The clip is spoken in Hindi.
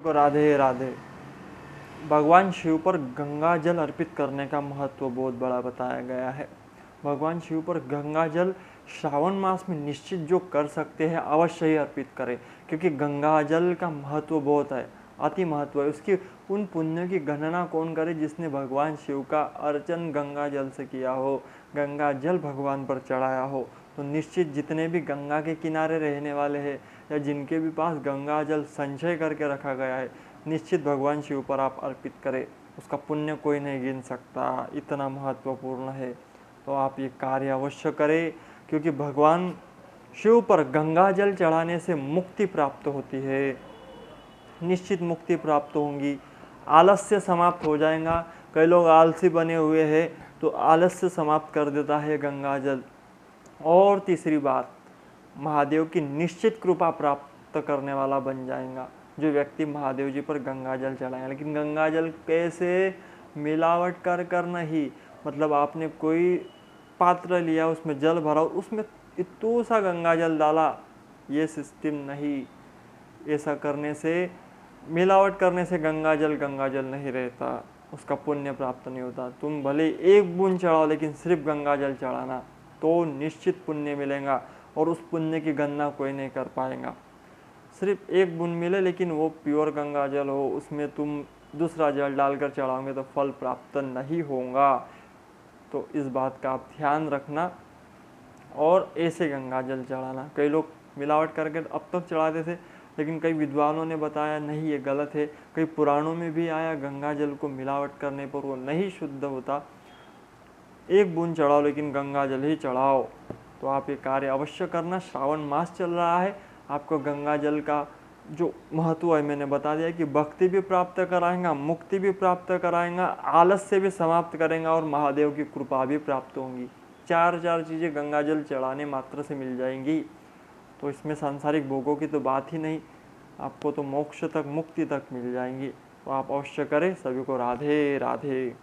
को राधे राधे। भगवान शिव पर गंगा जल अर्पित करने का महत्व बहुत बड़ा बताया गया है। भगवान शिव पर गंगा जल श्रावण मास में निश्चित जो कर सकते हैं अवश्य ही अर्पित करें, क्योंकि गंगा जल का महत्व बहुत है, अति महत्व है। उसकी उन पुण्यों की गणना कौन करे जिसने भगवान शिव का अर्चन गंगा जल से किया हो, गंगा जल भगवान पर चढ़ाया हो। तो निश्चित जितने भी गंगा के किनारे रहने वाले हैं या जिनके भी पास गंगा जल संचय करके रखा गया है, निश्चित भगवान शिव पर आप अर्पित करें, उसका पुण्य कोई नहीं गिन सकता, इतना महत्वपूर्ण है। तो आप ये कार्य अवश्य करें, क्योंकि भगवान शिव पर गंगा जल चढ़ाने से मुक्ति प्राप्त होती है, निश्चित मुक्ति प्राप्त होंगी, आलस्य समाप्त हो जाएगा। कई लोग आलसी बने हुए हैं, तो आलस्य समाप्त कर देता है गंगा जल। और तीसरी बात, महादेव की निश्चित कृपा प्राप्त करने वाला बन जाएगा जो व्यक्ति महादेव जी पर गंगा जल चढ़ाएगा। लेकिन गंगा जल कैसे? मिलावट कर नहीं, मतलब आपने कोई पात्र लिया, उसमें जल भरा, उसमें इतना सा गंगा जल डाला, ये सिस्टम नहीं। ऐसा करने से, मिलावट करने से गंगा जल नहीं रहता, उसका पुण्य प्राप्त नहीं होता। तुम भले एक बूंद चढ़ाओ, लेकिन सिर्फ गंगा जल चढ़ाना, तो निश्चित पुण्य मिलेगा, और उस पुण्य की गणना कोई नहीं कर पाएगा। सिर्फ एक बूंद मिले, लेकिन वो प्योर गंगा जल हो, उसमें तुम दूसरा जल डालकर चढ़ाओगे तो फल प्राप्त नहीं होगा। तो इस बात का आप ध्यान रखना और ऐसे गंगा जल चढ़ाना। कई लोग मिलावट करके अब तक चढ़ाते थे, लेकिन कई विद्वानों ने बताया नहीं, ये गलत है। कई पुराणों में भी आया गंगा जल को मिलावट करने पर वो नहीं शुद्ध होता। एक बूंद चढ़ाओ, लेकिन गंगा जल ही चढ़ाओ। तो आप ये कार्य अवश्य करना। श्रावण मास चल रहा है, आपको गंगा जल का जो महत्व है मैंने बता दिया कि भक्ति भी प्राप्त कराएगा, मुक्ति भी प्राप्त कराएगा, आलस्य भी समाप्त करेगा और महादेव की कृपा भी प्राप्त होंगी। चार चीज़ें गंगा जल चढ़ाने मात्र से मिल जाएंगी। तो इसमें सांसारिक भोगों की तो बात ही नहीं, आपको तो मोक्ष तक, मुक्ति तक मिल जाएंगी। तो आप अवश्य करें। सभी को राधे राधे।